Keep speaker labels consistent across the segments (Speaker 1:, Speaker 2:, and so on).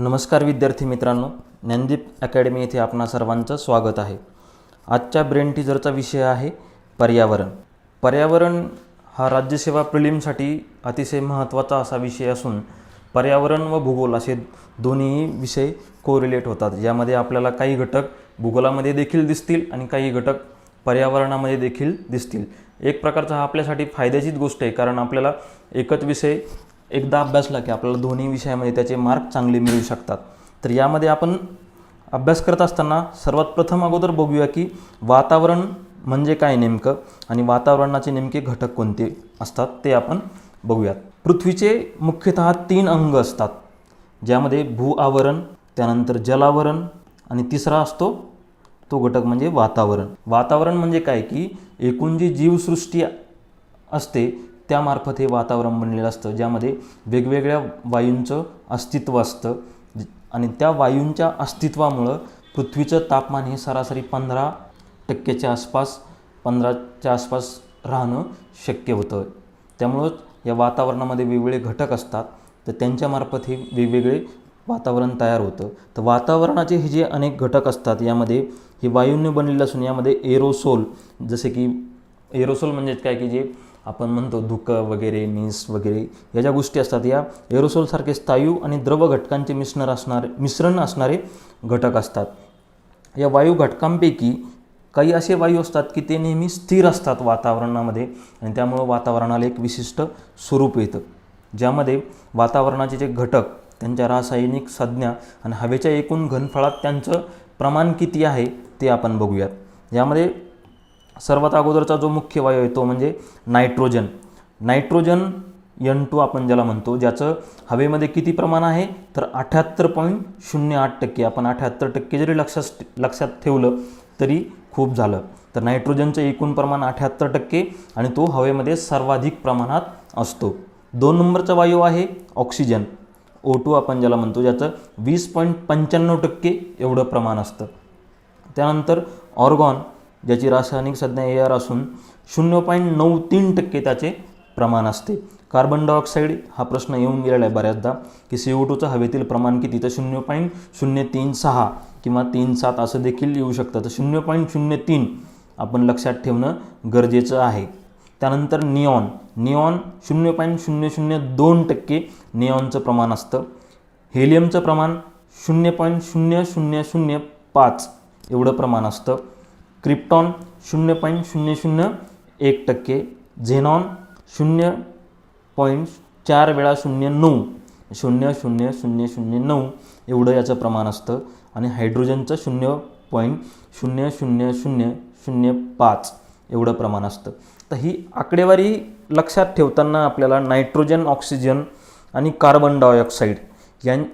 Speaker 1: नमस्कार विद्यार्थी मित्रांनो, ज्ञानदीप अकॅडमी येथे आपणा सर्वांचं स्वागत आहे। आजच्या ब्रेन टीजरचा विषय आहे पर्यावरण। पर्यावरण हा राज्यसेवा प्रिलिमसाठी अतिशय महत्त्वाचा असा विषय असून पर्यावरण व भूगोल असे दोन्ही विषय कोरिलेट होतात, ज्यामध्ये आपल्याला काही घटक भूगोलामध्ये देखील दिसतील आणि काही घटक पर्यावरणामध्ये देखील दिसतील। एक प्रकारचा हा आपल्यासाठी फायद्याचीच गोष्ट आहे, कारण आपल्याला एकच विषय एकदा अभ्यासला की आपल्याला दोन्ही विषयामध्ये त्याचे मार्क चांगले मिळू शकतात। तर यामध्ये आपण अभ्यास करत असताना सर्वात प्रथम अगोदर बघूया की वातावरण म्हणजे काय नेमकं आणि वातावरणाचे नेमके घटक कोणते असतात ते आपण बघूयात। पृथ्वीचे मुख्यतः 3 अंग असतात, ज्यामध्ये भू आवरण, त्यानंतर जलावरण आणि तिसरा असतो तो घटक म्हणजे वातावरण। वातावरण म्हणजे काय की एकूण जी जीवसृष्टी असते त्यामार्फत हे वातावरण बनलेलं असतं, ज्यामध्ये वेगवेगळ्या वायूंचं अस्तित्व असतं आणि त्या वायूंच्या अस्तित्वामुळं पृथ्वीचं तापमान हे सरासरी 15% आसपास राहणं शक्य होतं। त्यामुळं या वातावरणामध्ये वेगवेगळे घटक असतात, तर त्यांच्यामार्फत हे वेगवेगळे वातावरण तयार होतं। तर वातावरणाचे हे जे अनेक घटक असतात यामध्ये हे वायूंनी बनलेले असून यामध्ये एरोसोल, जसे की एरोसोल म्हणजे काय की जे आपण म्हणतो धुकं वगैरे, मिस वगैरे या ज्या गोष्टी असतात, या एरोसोलसारखे स्थायू आणि द्रव घटकांचे मिश्रण असणारे घटक असतात। या वायू घटकांपैकी काही असे वायू असतात की ते नेहमी स्थिर असतात वातावरणामध्ये आणि त्यामुळे वातावरणाला एक विशिष्ट स्वरूप येतं, ज्यामध्ये वातावरणाचे जे घटक त्यांच्या रासायनिक संज्ञा आणि हवेच्या एकूण घनफळात त्यांचं प्रमाण किती आहे ते आपण बघूयात। यामध्ये सर्वात अगोदरचा जो मुख्य वायू आहे तो म्हणजे नायट्रोजन। नायट्रोजन N2 आपण ज्याला म्हणतो, ज्याचं हवेमध्ये किती प्रमाण आहे तर 78.08%। आपण 78% जरी लक्षात ठेवलं तरी खूप झालं। तर नायट्रोजनचं एकूण प्रमाण 78% आणि तो हवेमध्ये सर्वाधिक प्रमाणात असतो। 2 नंबरचा वायू आहे ऑक्सिजन, O2 आपण ज्याला म्हणतो, ज्याचं 20.95% एवढं प्रमाण असतं। त्यानंतर ऑर्गॉन, ज्याची रासायनिक संज्ञा AR असून 0.93% त्याचे प्रमाण असते। कार्बन डायऑक्साईड हा प्रश्न येऊन गेलेला आहे बऱ्याचदा की CO2चं हवेतील प्रमाण किती, तर 0.036 किंवा 37 असं देखील येऊ शकतं। तर 0.03 आपण लक्षात ठेवणं गरजेचं आहे। त्यानंतर निऑन 0.002% निऑनचं प्रमाण असतं। हेलियमचं प्रमाण 0.0005 एवढं प्रमाण असतं। क्रिप्टॉन 0.001%, झेनॉन 0.4 वेळा 0.0009 एवढं याचं प्रमाण असतं आणि हायड्रोजनचं 0.00005 एवढं प्रमाण असतं। तर ही आकडेवारी लक्षात ठेवताना आपल्याला नायट्रोजन, ऑक्सिजन आणि कार्बन डायऑक्साईड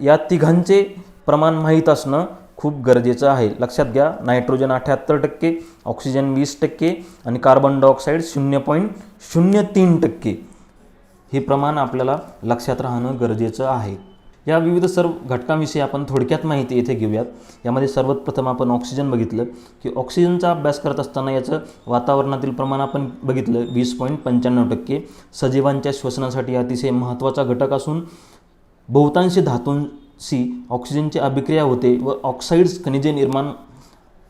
Speaker 1: या तिघांचे प्रमाण माहीत असणं खूप गरजेचं आहे। लक्षात घ्या, नायट्रोजन 78%, ऑक्सिजन 20% आणि कार्बन डायऑक्साईड 0.03%। हे प्रमाण आपल्याला लक्षात राहणं गरजेचं आहे। या विविध सर्व घटकांविषयी आपण थोडक्यात माहिती येथे घेऊयात। यामध्ये सर्वात प्रथम आपण ऑक्सिजन बघितलं की ऑक्सिजनचा अभ्यास करत असताना याचं वातावरणातील प्रमाण आपण बघितलं 20.95%। सजीवांच्या श्वसनासाठी अतिशय महत्त्वाचा घटक असून बहुतांशी धातूंशी ऑक्सिजनची अभिक्रिया होते व ऑक्साईड्स खनिजे निर्माण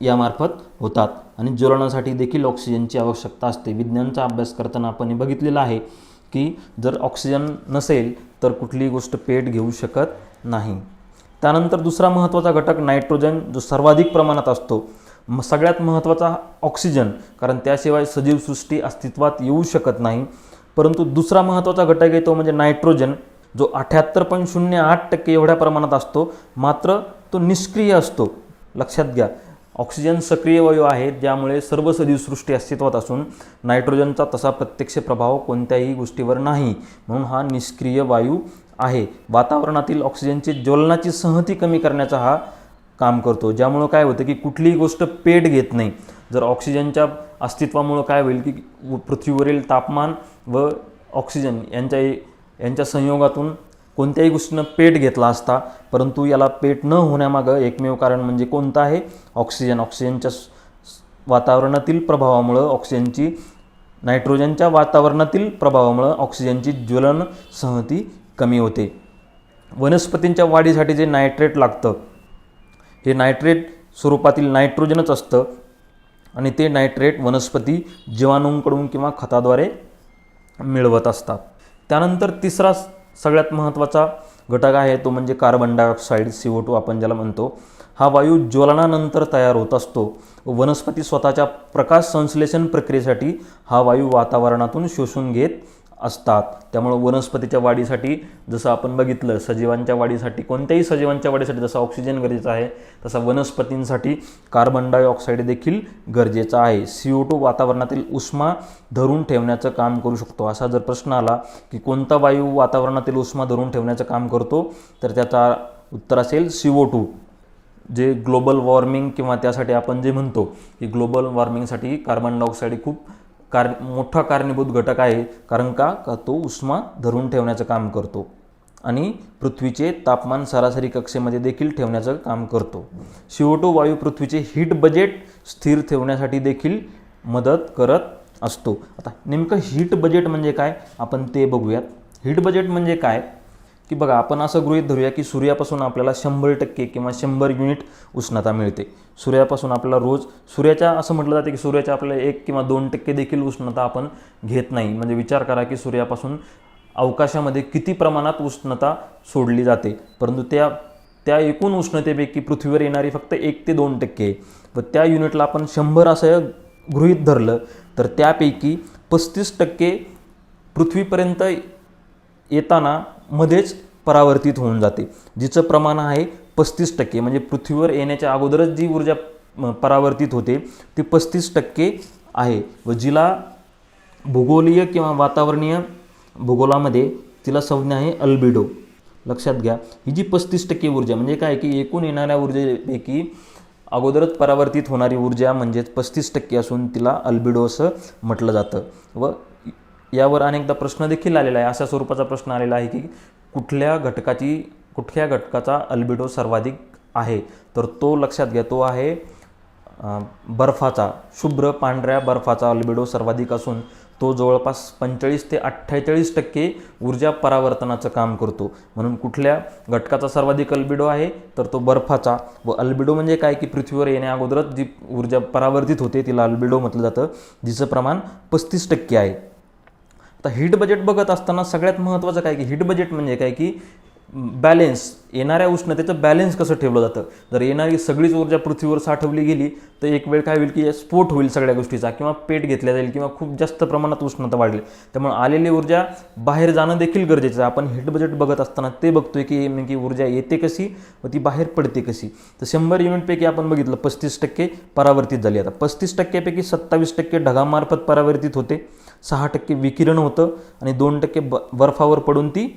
Speaker 1: यामार्फत होतात आणि ज्वलनासाठी देखील ऑक्सिजनची आवश्यकता असते। विज्ञानाचा अभ्यास करताना आपण बघितलेलं आहे की जर ऑक्सिजन नसेल तर कुठलीही गोष्ट पेट घेऊ शकत नाही। त्यानंतर दुसरा महत्त्वाचा घटक नायट्रोजन, जो सर्वाधिक प्रमाणात असतो। सगळ्यात महत्त्वाचा ऑक्सिजन, कारण त्याशिवाय सजीवसृष्टी अस्तित्वात येऊ शकत नाही। परंतु दुसरा महत्त्वाचा घटक आहे तो म्हणजे नायट्रोजन, जो 78.08% एवढ्या प्रमाणात असतो, मात्र तो निष्क्रिय असतो। लक्षात घ्या, ऑक्सिजन सक्रिय वायू आहे, ज्यामुळे सर्व सजीवसृष्टी अस्तित्वात असून नायट्रोजनचा तसा प्रत्यक्ष प्रभाव कोणत्याही गोष्टीवर नाही, म्हणून हा निष्क्रिय वायू आहे। वातावरणातील ऑक्सिजनची ज्वलनाची संहती कमी करण्याचा हा काम करतो, ज्यामुळं काय होतं की कुठलीही गोष्ट पेट घेत नाही। जर ऑक्सिजनच्या अस्तित्वामुळं काय होईल की पृथ्वीवरील तापमान व ऑक्सिजन यांच्या संयोगातून कोणत्याही गोष्टीनं पेट घेतला असता, परंतु याला पेट न होण्यामागं एकमेव कारण म्हणजे कोणतं आहे, ऑक्सिजन। ऑक्सिजनच्या वातावरणातील प्रभावामुळं नायट्रोजनच्या वातावरणातील प्रभावामुळं ऑक्सिजनची ज्वलन संहती कमी होते। वनस्पतींच्या वाढीसाठी जे नायट्रेट लागतं हे नायट्रेट स्वरूपातील नायट्रोजनच असतं आणि ते नायट्रेट वनस्पती जीवाणूंकडून किंवा खताद्वारे मिळवत असतात. त्यानंतर तिसरा सगळ्यात महत्त्वाचा घटक आहे तो म्हणजे कार्बन डायऑक्साईड CO2 आपण ज्याला म्हणतो. हा वायू ज्वलनानंतर तयार होत असतो. वनस्पती स्वतःच्या प्रकाश संश्लेषण प्रक्रियेसाठी हा वायू वातावरणातून शोषून घेत असतात. त्यामुळे वनस्पतीच्या वाढीसाठी जसं आपण बघितलं सजीवांच्या वाढीसाठी कोणत्याही सजीवांच्या वाढीसाठी जसं ऑक्सिजन गरजेचा आहे तसा वनस्पतींसाठी कार्बन डायऑक्साईड देखील गरजेचा आहे. CO2 वातावरणातील उष्मा धरून ठेवण्याचं काम करू शकतो. असा जर प्रश्न आला की कोणता वायू वातावरणातील उष्मा धरून ठेवण्याचं काम करतो तर त्याचा उत्तर असेल CO2. जे ग्लोबल वॉर्मिंग किंवा त्यासाठी आपण जे म्हणतो की ग्लोबल वॉर्मिंगसाठी कार्बन डायऑक्साईड खूप मोठा कारणीभूत घटक आहे. कारण का तो उष्मा धरून ठेवण्याचं काम करतो आणि पृथ्वीचे तापमान सरासरी कक्षेमध्ये देखील ठेवण्याचं काम करतो. CO2 वायू पृथ्वीचे हीट बजेट स्थिर ठेवण्यासाठी देखील मदत करत असतो. आता नेमकं हीट बजेट म्हणजे काय आपण ते बघूयात. हीट बजेट म्हणजे काय की बघा आपण असं गृहीत धरूया की सूर्यापासून आपल्याला 100% किंवा 100 युनिट उष्णता मिळते. सूर्यापासून आपल्याला रोज सूर्याच्या असं म्हटलं जाते की सूर्याच्या आपल्याला 1 किंवा 2% देखील उष्णता आपण घेत नाही. म्हणजे विचार करा की सूर्यापासून अवकाशामध्ये किती प्रमाणात उष्णता सोडली जाते. परंतु त्या एकूण उष्णतेपैकी पृथ्वीवर येणारी फक्त 1 ते 2% आहे. व त्या युनिटला आपण 100 असं गृहीत धरलं तर त्यापैकी 35% पृथ्वीपर्यंत येताना मध्येच परावर्तित होऊन जाते. जिचं प्रमाण आहे 35%. म्हणजे पृथ्वीवर येण्याच्या अगोदरच जी ऊर्जा परावर्तित होते ती 35% आहे व जिला भूगोलीय किंवा वातावरणीय भूगोलामध्ये तिला संज्ञा आहे अल्बिडो. लक्षात घ्या ही जी 35% ऊर्जा म्हणजे काय की एकूण येणाऱ्या ऊर्जेपैकी अगोदरच परावर्तित होणारी ऊर्जा म्हणजेच 35% असून तिला अल्बिडो असं म्हटलं जातं. व यावर अनेकदा प्रश्न देखील आलेला आहे. अशा स्वरूपाचा प्रश्न आलेला आहे की कुठल्या घटकाचा अल्बिडो सर्वाधिक आहे तर तो लक्षात घ्या तो आहे बर्फाचा. शुभ्र पांढऱ्या बर्फाचा अल्बिडो सर्वाधिक असून तो जवळपास 45 ते 48% ऊर्जा परावर्तनाचं काम करतो. म्हणून कुठल्या घटकाचा सर्वाधिक अल्बिडो आहे तर तो बर्फाचा. व अल्बिडो म्हणजे काय की पृथ्वीवर येण्याअगोदरच जी ऊर्जा परावर्तित होते तिला अल्बिडो म्हटलं जातं जिचं प्रमाण 35% आहे. आता हीट बजेट बघत असताना सगळ्यात महत्त्वाचं काय की हीट बजेट म्हणजे काय की बॅलेन्स येणाऱ्या उष्णतेचं बॅलेन्स कसं ठेवलं जातं. जर येणारी सगळीच ऊर्जा पृथ्वीवर साठवली गेली तर एक वेळ काय होईल की स्फोट होईल सगळ्या गोष्टीचा किंवा पेट घेतल्या जाईल किंवा खूप जास्त प्रमाणात उष्णता वाढली. त्यामुळे आलेली ऊर्जा बाहेर जाणं देखील गरजेचं आहे. आपण हीट बजेट बघत असताना ते बघतोय की नेमकी ऊर्जा येते कशी व ती बाहेर पडते कशी. तर 100 युनिटपैकी आपण बघितलं 35% परावर्तित झाली. आता 35%पैकी 27% ढगामार्फत परावर्तित होते, 6% विकिरण होतं आणि 2% बर्फावर पडून ती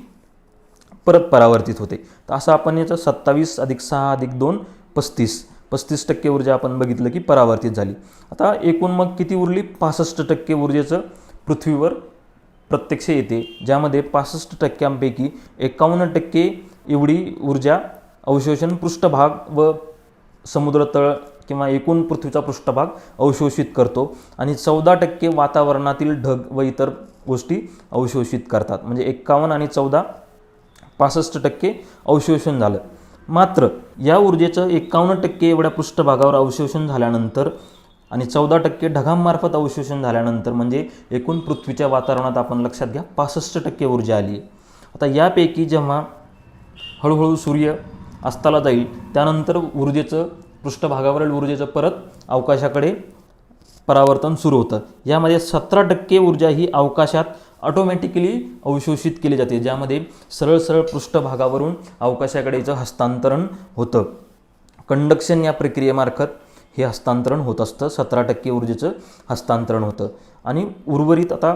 Speaker 1: परत परावर्तित होते. तर असं आपण याचं 27 + 6 + 2 35% ऊर्जा आपण बघितलं की परावर्तित झाली. आता एकूण मग किती उरली 65% ऊर्जेचं पृथ्वीवर प्रत्यक्ष येते ज्यामध्ये 65%पैकी 51% एवढी ऊर्जा अवशोषण पृष्ठभाग व समुद्रतळ किंवा एकूण पृथ्वीचा पृष्ठभाग अवशोषित करतो आणि 14% वातावरणातील ढग व इतर गोष्टी अवशोषित करतात. म्हणजे 51 आणि 14 65% अवशोषण झालं. मात्र या ऊर्जेचं 51% एवढ्या पृष्ठभागावर अवशोषण झाल्यानंतर आणि 14% ढगांमार्फत अवशोषण झाल्यानंतर म्हणजे एकूण पृथ्वीच्या वातावरणात आपण लक्षात घ्या 65% ऊर्जा आली आहे. आता यापैकी जेव्हा हळूहळू सूर्य अस्ताला जाईल त्यानंतर पृष्ठभागावरील ऊर्जेचं परत अवकाशाकडे परावर्तन सुरू होतं. यामध्ये 17% ऊर्जा ही अवकाशात ऑटोमॅटिकली अवशोषित केली जाते ज्यामध्ये सरळ पृष्ठभागावरून अवकाशाकडेचं हस्तांतरण होतं. कंडक्शन या प्रक्रियेमार्फत हे हस्तांतरण होत असतं. 17% ऊर्जेचं हस्तांतरण होतं आणि उर्वरित आता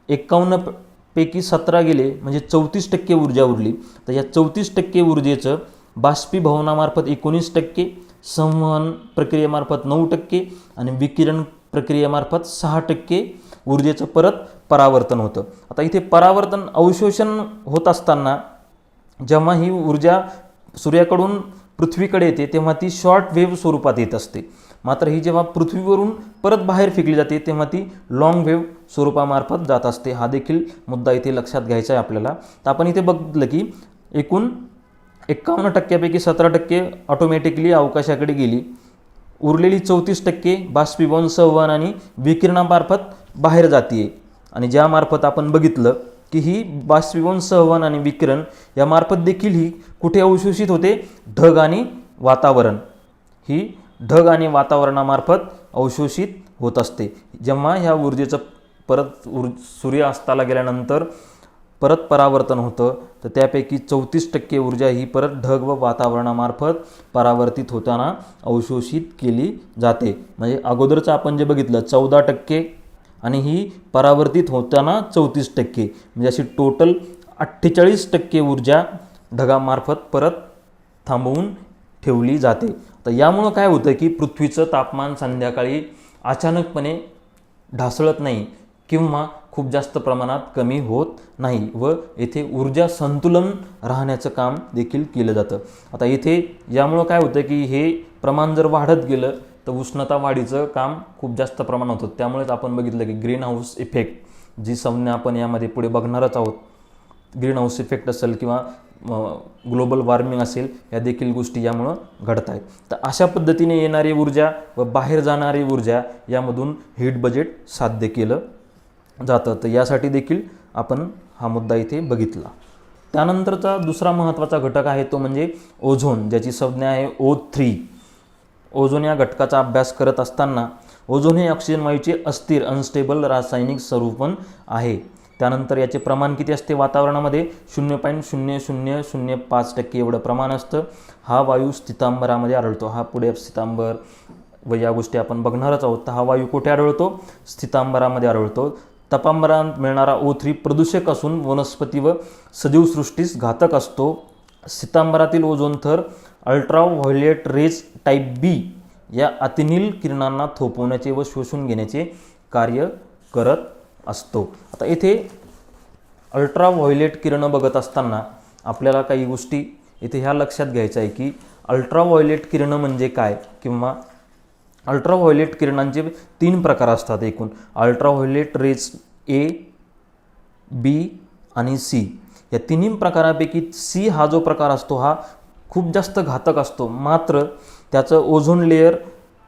Speaker 1: 51 पैकी 17 गेले म्हणजे 34% ऊर्जा उरली. तर या 34% ऊर्जेचं बाष्पीभवनामार्फत 19%, संवहन प्रक्रियेमार्फत 9% आणि विकिरण प्रक्रियेमार्फत 6% ऊर्जेचं परत परावर्तन होतं. आता इथे परावर्तन अवशोषण होत असताना जेव्हा ही ऊर्जा सूर्याकडून पृथ्वीकडे येते तेव्हा ती शॉर्ट वेव्ह स्वरूपात येत असते. मात्र ही जेव्हा पृथ्वीवरून परत बाहेर फेकली जाते तेव्हा ती लॉंग वेव्ह स्वरूपामार्फत जात असते. हा देखील मुद्दा इथे लक्षात घ्यायचा आहे आपल्याला. तर आपण इथे बघितलं की एकूण 51% 17% ऑटोमॅटिकली अवकाशाकडे गेली. उरलेली 34% बाष्पीभवन, संवहन आणि विकिरणामार्फत बाहेर जाते. आणि ज्यामार्फत आपण बघितलं की ही बाष्पीभवन, संवहन आणि विकिरण यामार्फत देखील ही कुठे अवशोषित होते? ढग आणि वातावरण. ही ढग आणि वातावरणामार्फत अवशोषित होत असते. जेव्हा ह्या ऊर्जेचं परत सूर्य अस्ताला गेल्यानंतर परत परावर्तन होतं, तर त्यापैकी 34% ऊर्जा ही परत ढग व वातावरणामार्फत परावर्तित होताना अवशोषित केली जाते. म्हणजे अगोदरचं आपण जे बघितलं 14% आणि ही परावर्तित होताना 34%, म्हणजे अशी टोटल 48% ऊर्जा ढगामार्फत परत थांबवून ठेवली जाते. तर यामुळं काय होतं की पृथ्वीचं तापमान संध्याकाळी अचानकपणे ढासळत नाही किंवा खूप जास्त प्रमाणात कमी होत नाही व येथे ऊर्जा संतुलन राहण्याचं काम देखील केलं जातं. आता येथे यामुळं काय होतं की हे प्रमाण जर वाढत गेलं तर उष्णता वाढीचं काम खूप जास्त प्रमाणात होतं. त्यामुळेच आपण बघितलं की ग्रीन हाऊस इफेक्ट जी संज्ञा आपण यामध्ये पुढे बघणारच आहोत, ग्रीन हाऊस इफेक्ट असेल किंवा ग्लोबल वॉर्मिंग असेल, या देखील गोष्टी यामुळं घडत आहेत. तर अशा पद्धतीने येणारी ऊर्जा व बाहेर जाणारी ऊर्जा यामधून हीट बजेट साध्य केलं जातं. तर यासाठी देखील आपण हा मुद्दा इथे बघितला. त्यानंतरचा दुसरा महत्त्वाचा घटक आहे तो म्हणजे ओझोन, ज्याची संज्ञा आहे O3. ओझोन या घटकाचा अभ्यास करत असताना ओझोन हे ऑक्सिजन वायूचे अस्थिर अनस्टेबल रासायनिक स्वरूपण आहे. त्यानंतर याचे प्रमाण किती असते वातावरणामध्ये? 0.0005% एवढं प्रमाण असतं. हा वायू स्थितांबरामध्ये आढळतो. हा पुढे स्थितांबर व या गोष्टी आपण बघणारच आहोत. तर हा वायू कुठे आढळतो? स्थितांबरामध्ये आढळतो. तपांबरात मिळणारा O3 प्रदूषक असून वनस्पती व सजीवसृष्टीस घातक असतो. स्थितांबरातील ओझोन थर अल्ट्राव्हायोलेट रेज टाईप B या अतिनील किरणांना थोपवण्याचे व शोषून घेण्याचे कार्य करत असतो. आता इथे अल्ट्राव्हायोलेट किरणं बघत असताना आपल्याला काही गोष्टी इथे ह्या लक्षात घ्यायच्या आहे की अल्ट्राव्हायोलेट किरणं म्हणजे काय, किंवा अल्ट्राव्हायोलेट किरणांचे 3 प्रकार असतात एकूण. अल्ट्राव्हायोलेट रेज A, B आणि C. या तिन्ही प्रकारापैकी C हा जो प्रकार असतो हा खूप जास्त घातक असतो. मात्र त्याचं ओझोन लेअर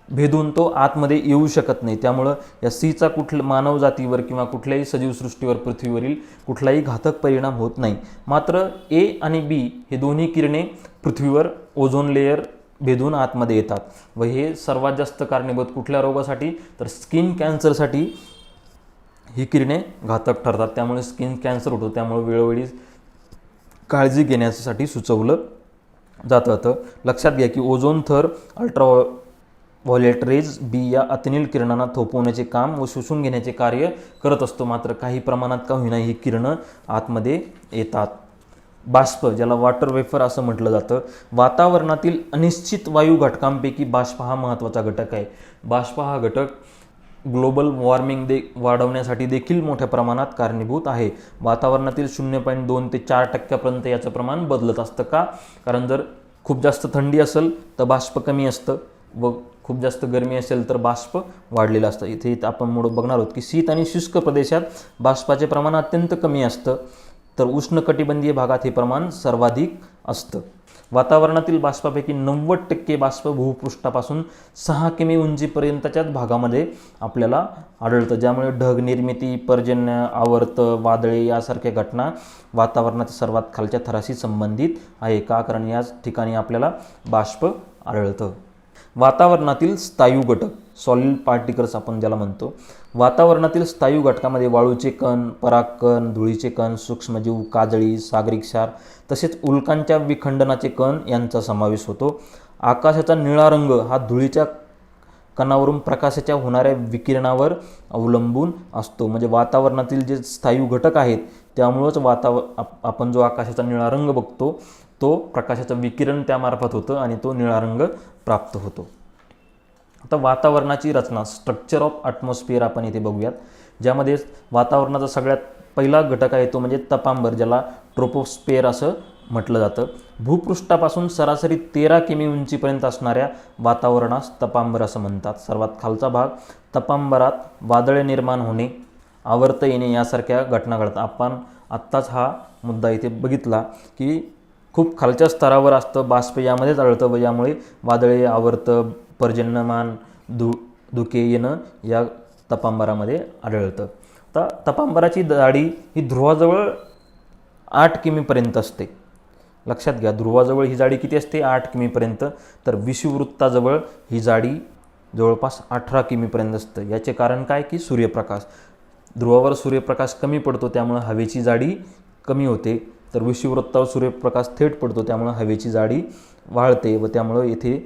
Speaker 1: भेदून तो आतमध्ये येऊ शकत नाही. त्यामुळं या Cचा मानवजातीवर किंवा कुठल्याही सजीवसृष्टीवर पृथ्वीवरील कुठलाही घातक परिणाम होत नाही. मात्र A आणि B हे दोन्ही किरणे पृथ्वीवर ओझोन लेअर भेदून आतमध्ये येतात व हे सर्वात जास्त कारणीभूत कुठल्या रोगासाठी? तर स्किन कॅन्सरसाठी ही किरणे घातक ठरतात. त्यामुळे स्किन कॅन्सर होतो. त्यामुळे वेळोवेळी काळजी घेण्यासाठी सुचवलं जातं. तर लक्षात घ्या की ओझोन थर अल्ट्राव्हायोलेट रेज B या अतिनील किरणांना थोपवण्याचे काम व शोषून घेण्याचे कार्य करत असतो. मात्र काही प्रमाणात का होईना ही किरणं आतमध्ये येतात. बाष्प, ज्याला वॉटर वेफर असं म्हटलं जातं, वातावरणातील अनिश्चित वायू घटकांपैकी बाष्प हा महत्त्वाचा घटक आहे. बाष्प हा घटक ग्लोबल वॉर्मिंग वाढवण्यासाठी देखील मोठ्या प्रमाणात कारणीभूत आहे. वातावरणातील 0.2 ते 4% याचं प्रमाण बदलत असतं. का? कारण जर खूप जास्त थंडी असेल तर बाष्प कमी असतं व खूप जास्त गरमी असेल तर बाष्प वाढलेलं असतं. इथे आपण बघणार आहोत की शीत आणि शुष्क प्रदेशात बाष्पाचे प्रमाण अत्यंत कमी असतं, तर उष्णकटिबंधीय भागात हे प्रमाण सर्वाधिक असतं. वातावरणातील बाष्पापैकी 90% बाष्प भूपृष्ठापासून 6 किमी उंचीपर्यंतच्याच भागामध्ये आपल्याला आढळतं, ज्यामुळे ढग निर्मिती, पर्जन्य, आवर्त, वादळे यासारख्या घटना वातावरणाच्या सर्वात खालच्या थराशी संबंधित आहे. का? कारण याच ठिकाणी आपल्याला बाष्प आढळतं. वातावरणातील स्थायू घटक, सॉलिड पार्टिकल्स आपण ज्याला म्हणतो. वातावरणातील स्थायू घटकामध्ये वाळूचे कण, परागकण, धुळीचे कण, सूक्ष्मजीव, काजळी, सागरी क्षार तसेच उल्कांच्या विखंडनाचे कण यांचा समावेश होतो. आकाशाचा निळा रंग हा धुळीच्या कणावरून प्रकाशाच्या होणाऱ्या विकिरणावर अवलंबून असतो. म्हणजे वातावरणातील जे स्थायू घटक आहेत त्यामुळंच आपण जो आकाशाचा निळा रंग बघतो तो प्रकाशाचं विकिरण त्यामार्फत होतं आणि तो निळा रंग प्राप्त होतो. आता वातावरणाची रचना, स्ट्रक्चर ऑफ ॲटमॉस्फिअर आपण इथे बघूयात, ज्यामध्ये वातावरणाचा सगळ्यात पहिला घटक आहे तो म्हणजे तपांबर, ज्याला ट्रोपोस्फिअर असं म्हटलं जातं. भूपृष्ठापासून सरासरी 13 किमी उंचीपर्यंत असणाऱ्या वातावरणास तपांबर असं म्हणतात. सर्वात खालचा भाग तपांबरात वादळे निर्माण होणे, आवर्त येणे यासारख्या घटना घडतात. आपण आत्ताच हा मुद्दा इथे बघितला की खूप खालच्या स्तरावर असतं, बाष्प यामध्येच आढळतं व यामुळे वादळे, आवर्तं, पर्जन्यमान, धुके येणं या तपांबरामध्ये आढळतं. आता तपांबराची जाडी ही ध्रुवाजवळ 8 किमीपर्यंत असते. लक्षात घ्या, ध्रुवाजवळ ही जाडी किती असते? 8 किमीपर्यंत. तर विषुववृत्ताजवळ ही जाडी जवळपास 18 किमीपर्यंत असतं. याचे कारण काय की सूर्यप्रकाश. ध्रुवावर सूर्यप्रकाश कमी पडतो त्यामुळे हवेची जाडी कमी होते, तर विषुववृत्तावर सूर्यप्रकाश थेट पडतो त्यामुळे हवेची जाडी वाढते व त्यामुळे येथे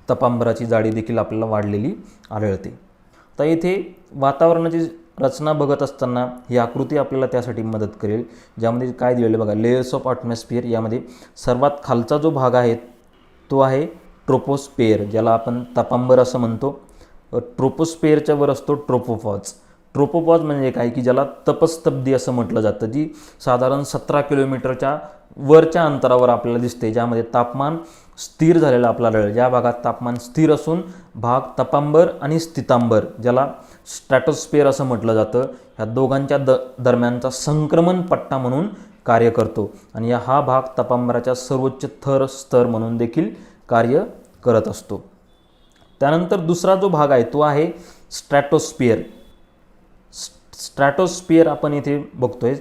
Speaker 1: तपांबराची जाडी देखील आपल्याला वाढलेली आढळते. तर येथे वातावरणाची रचना बघत असताना ही आकृती आपल्याला त्यासाठी मदत करेल, ज्यामध्ये काय दिलेलं बघा, लेयर्स ऑफ ॲटमॉस्फिअर. यामध्ये सर्वात खालचा जो भाग आहे तो आहे ट्रोपोस्फिअर, ज्याला आपण तपांबर असं म्हणतो. ट्रोपोस्फिअरच्या वर असतो ट्रोपोपॉज. ट्रोपोपॉज म्हणजे काय की ज्याला तपस्तब्दी असं म्हटलं जातं, जी साधारण 17 किलोमीटरच्या वरच्या अंतरावर आपल्याला दिसते, ज्यामध्ये तापमान स्थिर झालेलं आपल्याला आढळेल. या भागात तापमान स्थिर असून भाग तपांबर आणि स्थितांबर, ज्याला स्ट्रॅटोस्फिअर असं म्हटलं जातं, ह्या दोघांच्या दरम्यानचा संक्रमण पट्टा म्हणून कार्य करतो आणि हा भाग तपांबराच्या सर्वोच्च स्तर म्हणून देखील कार्य करत असतो. त्यानंतर दुसरा जो भाग आहे तो आहे स्ट्रॅटोस्फिअर. स्ट्रॅटोस्फिअर आपण इथे बघतोय.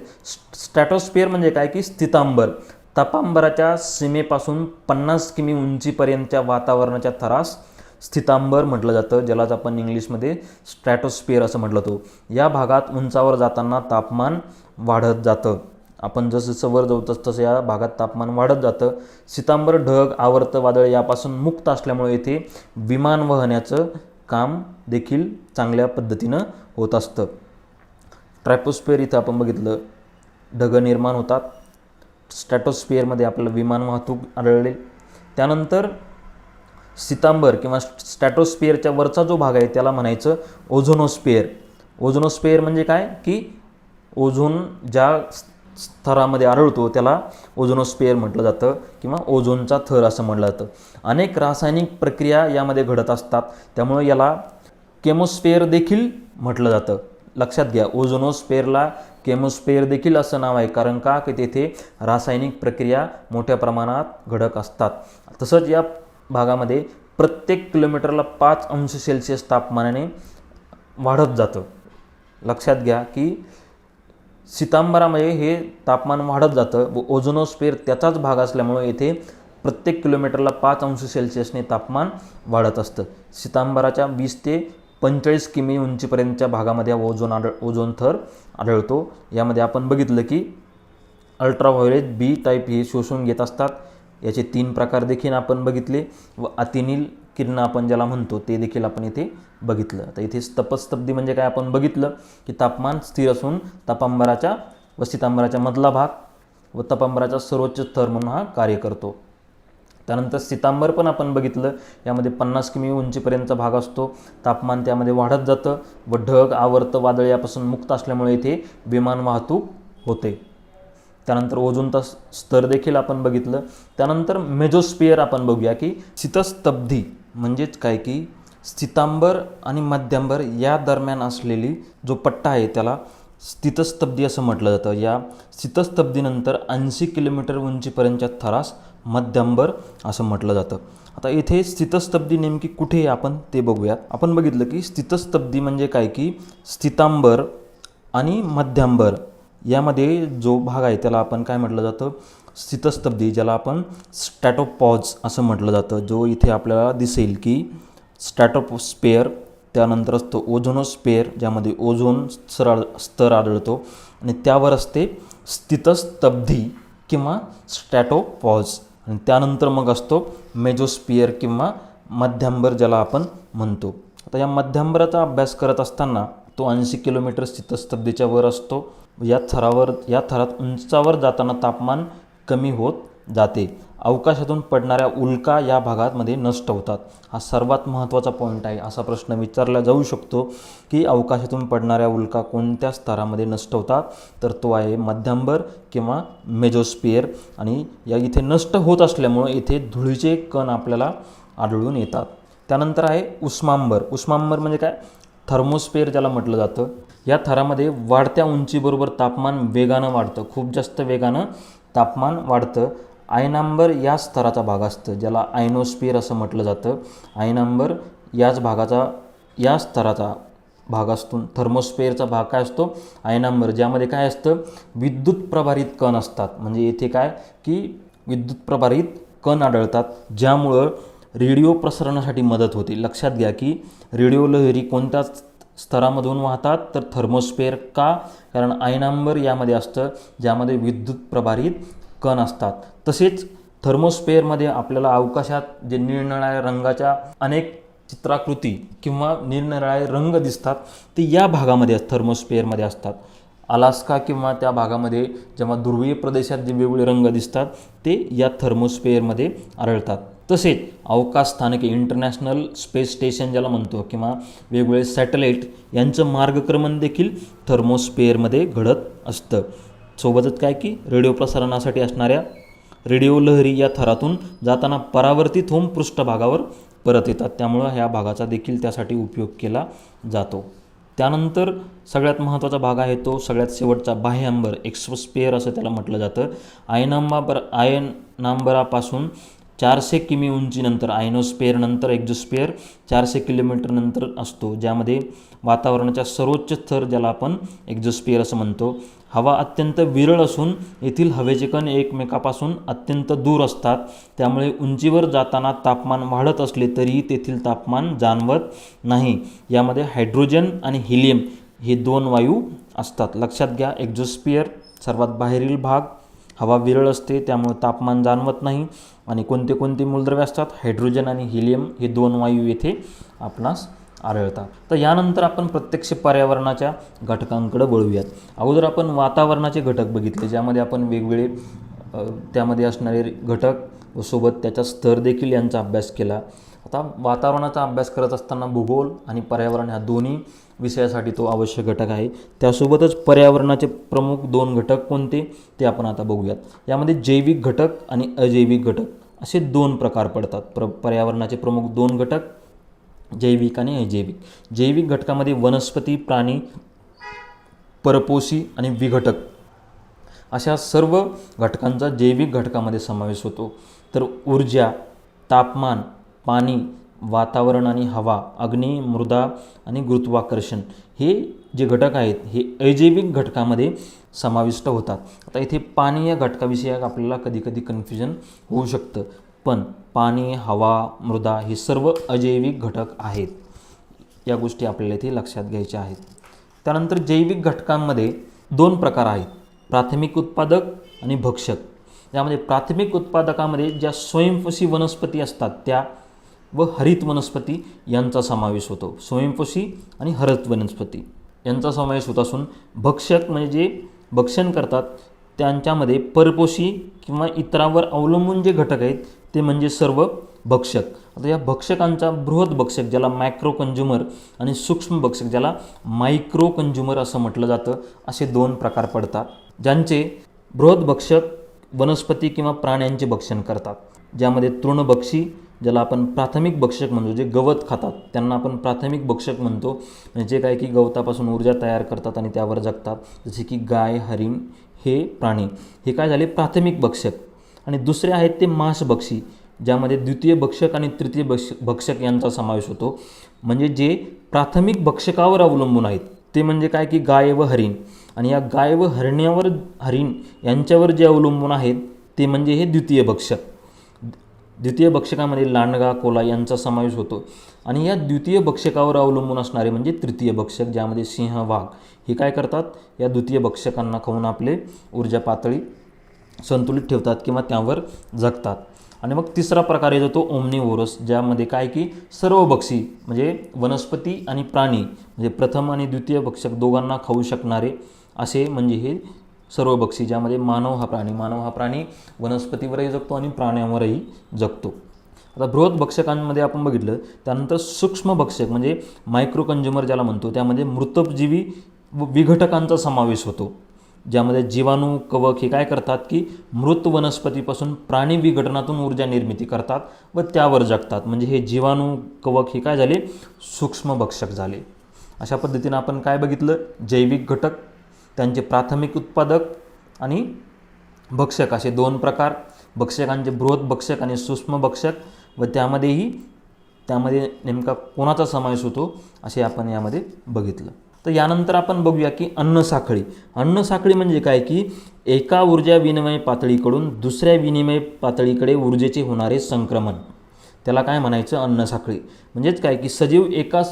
Speaker 1: स्ट्रॅटोस्फिअर म्हणजे काय की स्थितांबर. तपांबराच्या सीमेपासून 50 किमी उंचीपर्यंतच्या वातावरणाच्या थरास स्थितांबर म्हटलं जातं, ज्यालाच आपण इंग्लिशमध्ये स्ट्रॅटोस्फिअर असं म्हटलं जातं. या भागात उंचावर जाताना तापमान वाढत जातं. आपण जसं वर जाऊ तसं या भागात तापमान वाढत जातं. स्थितांबर ढग, आवर्त वादळ यापासून मुक्त असल्यामुळे येथे विमान वाहण्याचं काम देखील चांगल्या पद्धतीनं होत असतं. ट्रॅपोस्फिअर इथं आपण बघितलं, ढग निर्माण होतात. स्ट्रॅटोस्फिअरमध्ये आपल्याला विमान वाहतूक आढळले. त्यानंतर स्थितांबर किंवा स्ट्रॅटोस्फिअरच्या वरचा जो भाग आहे त्याला म्हणायचं ओझोनोस्फिअर. ओझोनोस्फिअर म्हणजे काय की ओझोन ज्या स्तरामध्ये आढळतो त्याला ओझोनोस्फिअर म्हटलं जातं किंवा ओझोनचा थर असं म्हटलं जातं. अनेक रासायनिक प्रक्रिया यामध्ये घडत असतात, त्यामुळे याला केमोस्फिअर देखील म्हटलं जातं. लक्षात घ्या, ओझोनोस्फिअरला केमोस्फिअर देखील असं नाव आहे, कारण का की तेथे रासायनिक प्रक्रिया मोठ्या प्रमाणात घडत असतात. तसंच या भागामध्ये प्रत्येक किलोमीटरला 5 अंश सेल्सिअस तापमानाने वाढत जातं. लक्षात घ्या की स्थितांबरामध्ये हे तापमान वाढत जातं व ओझोनोस्फिअर त्याचाच भाग असल्यामुळे येथे प्रत्येक किलोमीटरला 5 अंश सेल्सिअसने तापमान वाढत असतं. स्थितांबराच्या 20 ते 45 किमी उंचीपर्यंतच्या भागामध्ये ओझोन थर आढळतो. यामध्ये आपण बघितलं की अल्ट्राव्हायोलेट बी टाईप हे शोषून घेत असतात. याचे 3 प्रकार देखील आपण बघितले व अतिनील किरण आपण ज्याला म्हणतो ते देखील आपण इथे बघितलं. तर इथे तपस्तब्दी म्हणजे काय आपण बघितलं की तापमान स्थिर असून तपांबराच्या व स्थितांबराच्या मधला भाग व तपांबराचा सर्वोच्च थर म्हणून हा कार्य करतो. त्यानंतर स्थितांबर पण आपण बघितलं, यामध्ये 50 किमी उंचीपर्यंतचा भाग असतो. तापमान त्यामध्ये वाढत जातं व ढग, आवर्त वादळ यापासून मुक्त असल्यामुळे इथे विमान वाहतूक होते. त्यानंतर ओझोनचा स्तर देखील आपण बघितलं. त्यानंतर मेझोस्फिअर आपण बघूया की शीतस्तब्धी म्हणजेच काय की स्थितांबर आणि मध्यांबर या दरम्यान असलेली जो पट्टा आहे त्याला स्थितस्तब्धी असं म्हटलं जातं. या स्थितस्तब्धीनंतर 80 किलोमीटर उंचीपर्यंतच्या थरास मध्यांबर असं म्हटलं जातं. आता इथे स्थितस्तब्धी नेमकी कुठे आहे आपण ते बघूयात. आपण बघितलं की स्थितस्तब्धी म्हणजे काय की स्थितांबर आणि मध्यांबर यामध्ये जो भाग आहे त्याला आपण काय म्हटलं जातं, स्थितस्तब्धी, ज्याला आपण स्ट्रॅटोपॉज असं म्हटलं जातं. जो इथे आपल्याला दिसेल की स्ट्रॅटोस्फिअर, त्यानंतर असतो ओझोनोस्फिअर ज्यामध्ये ओझोन स्तर आढळतो आणि त्यावर असते स्थितस्तब्धी किंवा स्ट्रॅटोपॉज आणि त्यानंतर मग असतो मेझोस्फिअर किंवा मध्यांबर ज्याला आपण म्हणतो. आता या मध्यांबराचा अभ्यास करत असताना तो 80 किलोमीटर स्थितस्तब्धीच्या वर असतो. या थरात उंचावर जाताना तापमान कमी होत जाते. अवकाशातून पडणाऱ्या उल्का या भागामध्ये नष्ट होतात. हा सर्वात महत्त्वाचा पॉईंट आहे. असा प्रश्न विचारला जाऊ शकतो की अवकाशातून पडणाऱ्या उल्का कोणत्या स्तरामध्ये नष्ट होतात, तर तो आहे मध्यांबर किंवा मेझोस्फिअर. आणि या इथे नष्ट होत असल्यामुळे इथे धुळीचे कण आपल्याला आढळून येतात. त्यानंतर आहे उष्मांबर. उष्मांबर म्हणजे काय, थर्मोस्फिअर ज्याला म्हटलं जातं. या थरामध्ये वाढत्या उंचीबरोबर तापमान वेगानं वाढतं, खूप जास्त वेगानं तापमान वाढतं. आयनांबर या स्तराचा भाग असतं, ज्याला आयनोस्फिअर असं म्हटलं जातं. आयनांबर या स्तराचा भाग असतो. थर्मोस्फिअरचा भाग काय असतो? आयनांबर, ज्यामध्ये काय असतं? विद्युत प्रभारित कण असतात. म्हणजे येथे काय की विद्युत प्रभारित कण आढळतात, ज्यामुळं रेडिओ प्रसारणासाठी मदत होते. लक्षात घ्या की रेडिओ लहरी कोणत्या स्तरामधून वाहतात? तर थर्मोस्फिअर. का? कारण आयनांबर यामध्ये असतं, ज्यामध्ये विद्युत प्रभारित कण असतात. तसेच थर्मोस्फिअरमध्ये आपल्याला अवकाशात जे निरनिराळ्या रंगाच्या अनेक चित्राकृती किंवा निरनिराळे रंग दिसतात, ते या भागामध्ये थर्मोस्फिअरमध्ये असतात. अलास्का किंवा त्या भागामध्ये जेव्हा ध्रुवीय प्रदेशात जे वेगवेगळे रंग दिसतात, ते या थर्मोस्फिअरमध्ये आढळतात. तसेच अवकाश स्थानके, इंटरनॅशनल स्पेस स्टेशन ज्याला म्हणतो, किंवा वेगवेगळे सॅटेलाईट यांचं मार्गक्रमण देखील थर्मोस्फिअरमध्ये घडत असतं. सोबतच काय की रेडिओ प्रसारणासाठी असणाऱ्या रेडिओ लहरी या थरातून जाताना परावर्तित होऊन पृष्ठभागावर परत येतात. त्यामुळं ह्या भागाचा देखील त्यासाठी उपयोग केला जातो. त्यानंतर सगळ्यात महत्त्वाचा भाग आहे तो सगळ्यात शेवटचा, बाह्यांबर, एक्सोस्फिअर असं त्याला म्हटलं जातं. आयनांबरापासून 400 किमी उंचीनंतर आयनोस्फिअर, नंतर एक्झोस्फिअर 400 किलोमीटर नंतर असतो, ज्यामध्ये वातावरणाच्या सर्वोच्च स्तर ज्याला आपण एक्झोस्फिअर असं म्हणतो. हवा अत्यंत विरळ असून येथील हवेचे कण एकमेकापासून अत्यंत दूर असतात. त्यामुळे उंचीवर जाताना तापमान वाढत असले तरीही तेथील तापमान जाणवत नाही. यामध्ये हायड्रोजन आणि हिलियम हे 2 वायू असतात. लक्षात घ्या, एक्झोस्फिअर सर्वात बाहेरील भाग, हवा विरळ असते, त्यामुळे तापमान जाणवत नाही. आणि कोणते कोणते मूलद्रव्य असतात? हायड्रोजन आणि हिलियम हे 2 वायू येथे आपणास आढळतात. तर यानंतर आपण प्रत्यक्ष पर्यावरणाच्या घटकांकडे वळूयात. अगोदर आपण वातावरणाचे घटक बघितले, ज्यामध्ये आपण वेगवेगळे त्यामध्ये असणारे घटक व सोबत त्याचा स्तर देखील यांचा अभ्यास केला. आता वातावरणाचा अभ्यास करत असताना भूगोल आणि पर्यावरण ह्या दोन्ही विषयासाठी तो आवश्यक घटक आहे. त्यासोबतच पर्यावरणाचे प्रमुख 2 घटक कोणते ते आपण आता बघूयात. यामध्ये जैविक घटक आणि अजैविक घटक असे 2 प्रकार पडतात. पर्यावरणाचे प्रमुख 2 घटक जैविक आणि अजैविक. जैविक घटकामध्ये वनस्पती, प्राणी, परपोषी आणि विघटक अशा सर्व घटकांचा जैविक घटकामध्ये समावेश होतो. तर ऊर्जा, तापमान, पाणी, वातावरण आणि हवा, अग्नी, मृदा आणि गुरुत्वाकर्षण हे जे घटक आहेत हे अजैविक घटकामध्ये समाविष्ट होतात. आता इथे पाणी या घटकाविषयी आपल्याला कधीकधी कन्फ्युजन होऊ शकतं, पण पाणी, हवा, मृदा हे सर्व अजैविक घटक आहेत. या गोष्टी आपल्याला इथे लक्षात घ्यायच्या आहेत. त्यानंतर जैविक घटकांमध्ये 2 प्रकार आहेत, प्राथमिक उत्पादक आणि भक्षक. यामध्ये प्राथमिक उत्पादकामध्ये ज्या स्वयंपोषी वनस्पती असतात त्या व हरित वनस्पती यांचा समावेश होतो. स्वयंपोषी आणि हरित वनस्पती यांचा समावेश होत असून भक्षक म्हणजे जे भक्षण करतात त्यांच्यामध्ये परपोषी किंवा इतरांवर अवलंबून जे घटक आहेत ते म्हणजे सर्व भक्षक. आता या भक्षकांचा बृहत भक्षक ज्याला मॅक्रो कंझ्युमर आणि सूक्ष्म भक्षक ज्याला मायक्रो कंझ्युमर असं म्हटलं जातं, असे 2 प्रकार पडतात. ज्यांचे बृहत भक्षक वनस्पती किंवा प्राण्यांचे भक्षण करतात, ज्यामध्ये तृणभक्षी ज्याला आपण प्राथमिक भक्षक म्हणतो, जे गवत खातात त्यांना आपण प्राथमिक भक्षक म्हणतो. म्हणजे जे काय की गवतापासून ऊर्जा तयार करतात आणि त्यावर जगतात, जसे की गाय, हरिण हे प्राणी, हे काय झाले प्राथमिक भक्षक. आणि दुसरे आहेत ते मांसभक्षी, ज्यामध्ये द्वितीय भक्षक आणि तृतीय भक्षक यांचा समावेश होतो. म्हणजे जे प्राथमिक भक्षकावर अवलंबून आहेत ते म्हणजे काय की गाय व हरिण, आणि या गाय व हरिण यांच्यावर जे अवलंबून आहेत ते म्हणजे हे द्वितीय भक्षक. द्वितीय भक्षकामध्ये लांडगा, कोला यांचा समावेश होतो. आणि या द्वितीय भक्षकावर अवलंबून असणारे म्हणजे तृतीय भक्षक, ज्यामध्ये सिंह, वाघ हे काय करतात, या द्वितीय भक्षकांना खाऊन आपले ऊर्जा पातळी संतुलित ठेवतात किंवा त्यावर जगतात. आणि मग तिसरा प्रकार येतो तो ओमनिवोरस, ज्यामध्ये काय की सर्व भक्षी म्हणजे वनस्पती आणि प्राणी म्हणजे प्रथम आणि द्वितीय भक्षक दोघांना खाऊ शकणारे असे म्हणजे हे सर्व भक्षी, ज्यामध्ये मानव हा प्राणी वनस्पतीवरही जगतो आणि प्राण्यांवरही जगतो. आता बृहत भक्षकांमध्ये आपण बघितलं. त्यानंतर सूक्ष्म भक्षक म्हणजे मायक्रो कंझ्युमर ज्याला म्हणतो, त्यामध्ये मृतजीवी व विघटकांचा समावेश होतो, ज्यामध्ये जीवाणू, कवक हे काय करतात की मृत वनस्पतीपासून प्राणी विघटनातून ऊर्जा निर्मिती करतात व त्यावर जगतात. म्हणजे हे जीवाणू, कवक हे काय झाले, सूक्ष्म भक्षक झाले. अशा पद्धतीनं आपण काय बघितलं, जैविक घटक, त्यांचे प्राथमिक उत्पादक आणि भक्षक असे दोन प्रकार, भक्षकांचे बृहत भक्षक आणि सूक्ष्म भक्षक, व त्यामध्ये नेमका कोणाचा समावेश होतो असे आपण यामध्ये बघितलं. तर यानंतर आपण बघूया की अन्न साखळी. अन्न साखळी म्हणजे काय की एका ऊर्जा विनिमय पातळीकडून दुसऱ्या विनिमय पातळीकडे ऊर्जेचे होणारे संक्रमण, त्याला काय म्हणायचं, अन्न साखळी. म्हणजेच काय की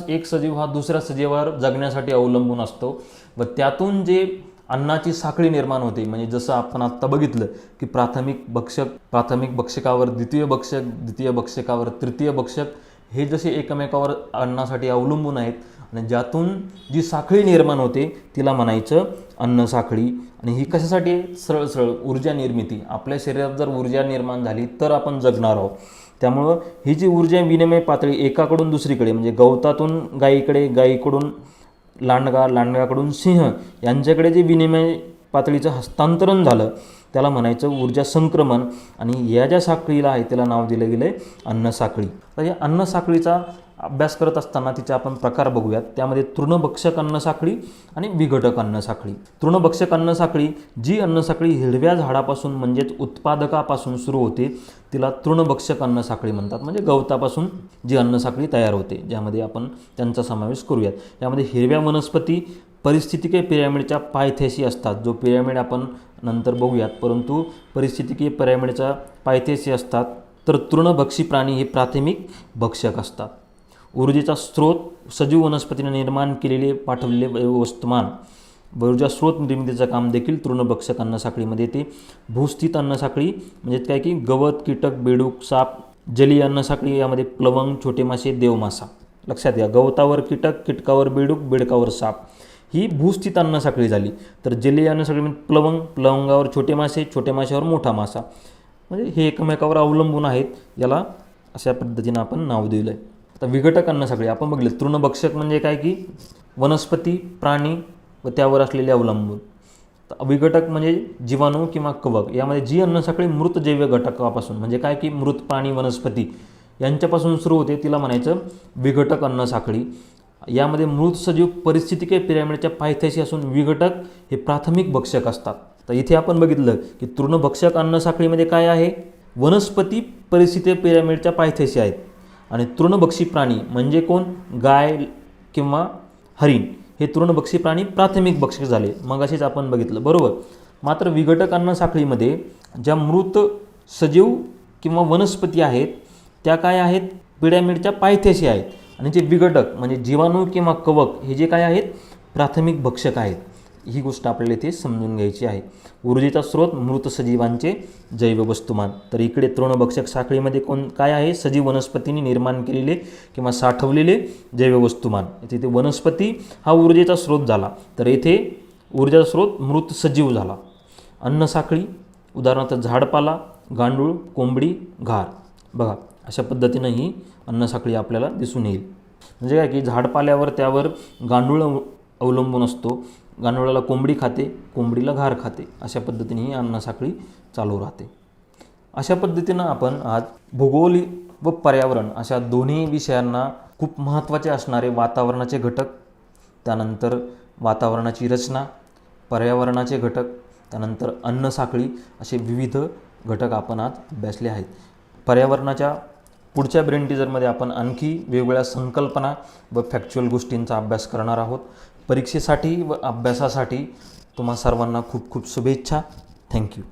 Speaker 1: एक सजीव हा दुसऱ्या सजीवावर जगण्यासाठी अवलंबून असतो व त्यातून जे अन्नाची साखळी निर्माण होते. म्हणजे जसं आपण आत्ता बघितलं की प्राथमिक भक्षकावर द्वितीय भक्षकावर तृतीय भक्षक, हे जसे एकमेकावर अन्नासाठी अवलंबून आहेत आणि ज्यातून जी साखळी निर्माण होते तिला म्हणायचं अन्न साखळी. आणि ही कशासाठी आहे, सरळ ऊर्जा निर्मिती. आपल्या शरीरात जर ऊर्जा निर्माण झाली तर आपण जगणार आहोत. त्यामुळं ही जी ऊर्जा विनिमय पातळी एकाकडून दुसरीकडे, म्हणजे गवतातून गायीकडे, गायीकडून लांडगा, लांडगाकडून सिंह यांच्याकडे जे विनिमय पातळीचं हस्तांतरण झालं त्याला म्हणायचं ऊर्जा संक्रमण. आणि या ज्या साखळीला आहे त्याला नाव दिलं गेलं आहे अन्न साखळी. तर या अन्न साखळीचा अभ्यास करत असताना तिचे आपण प्रकार बघूयात. त्यामध्ये तृणभक्षक अन्न साखळी आणि विघटक अन्न साखळी. तृणभक्षक अन्न साखळी, जी अन्न साखळी हिरव्या झाडापासून म्हणजेच उत्पादकापासून सुरू होते तिला तृणभक्षक अन्न साखळी म्हणतात. म्हणजे गवतापासून जी अन्न साखळी तयार होते, ज्यामध्ये आपण त्यांचा समावेश करूयात. यामध्ये हिरव्या वनस्पती परिस्थितिकीय पिरॅमिडच्या पायथ्याशी असतात. जो पिरॅमिड आपण नंतर बघूयात, परंतु परिस्थितिकीय पिरॅमिडच्या पायथ्याशी असतात. तर तृणभक्षी प्राणी हे प्राथमिक भक्षक असतात. ऊर्जेचा स्रोत, सजीव वनस्पतीने निर्माण केलेले पाठवलेले वस्तुमान, ऊर्जा स्रोत निर्मितीचं काम देखील तृणभक्षक अन्न साखळीमध्ये येते. भूस्थित अन्न साखळी म्हणजे काय की गवत, कीटक, बेडूक, साप. जलीय अन्न साखळी, यामध्ये प्लवंग, छोटे मासे, देवमासा. लक्षात घ्या, गवतावर कीटक, कीटकावर बेडूक, बेडकावर साप, ही भूस्थित अन्न साखळी झाली. तर जलीय अन्न साखळी म्हणजे प्लवंग, प्लवंगावर छोटे मासे, छोटे माशावर मोठा मासा. म्हणजे हे एकमेकावर अवलंबून आहेत. याला अशा पद्धतीनं आपण नाव दिलं आहे. आता विघटक अन्न साखळी आपण बघले. तृणभक्षक म्हणजे काय की वनस्पती, प्राणी व त्यावर असलेले अवलंबून. विघटक म्हणजे जीवाणू किंवा कवक. यामध्ये जी अन्न साखळी मृत जैव घटकापासून, म्हणजे काय की मृत प्राणी, वनस्पती यांच्यापासून सुरू होते तिला म्हणायचं विघटक अन्न साखळी. यामध्ये मृत सजीव परिस्थितिकीय पिरॅमिडच्या पायथ्याशी असून विघटक हे प्राथमिक भक्षक असतात. तर इथे आपण बघितलं की तृणभक्षक अन्न साखळीमध्ये काय आहे, वनस्पती परिस्थितीय पिरॅमिडच्या पायथ्याशी आहेत. आणि तृणभक्षी प्राणी म्हणजे कोण, गाय किंवा हरिण, हे तृणभक्षी प्राणी प्राथमिक भक्षक झाले. मग असेच आपण बघितलं, बरोबर. मात्र विघटक अन्न साखळीमध्ये ज्या मृत सजीव किंवा वनस्पती आहेत त्या काय आहेत, पिरॅमिडच्या पायथ्याशी आहेत. आणि जे विघटक म्हणजे जीवाणू किंवा कवक हे जे काय आहेत, प्राथमिक भक्षक आहेत. ही गोष्ट आपल्याला इथे समजून घ्यायची आहे. ऊर्जेचा स्रोत मृत सजीवांचे जैव वस्तुमान. तर इकडे तृणभक्षक साखळीमध्ये काय आहे, सजीव वनस्पतींनी निर्माण केलेले किंवा साठवलेले जैव वस्तुमान. इथे वनस्पती हा ऊर्जेचा स्रोत झाला, तर येथे ऊर्जेचा स्रोत मृत सजीव झाला. अन्न साखळी उदाहरणार्थ झाडपाला, गांडूळ, कोंबडी, घार. बघा अशा पद्धतीनं ही अन्न साखळी आपल्याला दिसून येईल. म्हणजे काय की झाडपाल्यावर त्यावर गांडूळ अवलंबून असतो, गांडुळाला कोंबडी खाते, कोंबडीला घार खाते. अशा पद्धतीने ही अन्न साखळी चालू राहते. अशा पद्धतीनं आपण आज भूगोल व पर्यावरण अशा दोन्ही विषयांना खूप महत्त्वाचे असणारे वातावरणाचे घटक, त्यानंतर वातावरणाची रचना, पर्यावरणाचे घटक, त्यानंतर अन्न साखळी असे विविध घटक आपण आज अभ्यासले आहेत. पर्यावरणाच्या पुढच्या ब्रेन टीजरमध्ये आपण आणखी वेगवेगळ्या संकल्पना व फॅक्च्युअल गोष्टींचा अभ्यास करणार आहोत. परीक्षेसाठी व अभ्यासासाठी तुम्हा सर्वांना खूप खूप शुभेच्छा. थँक्यू.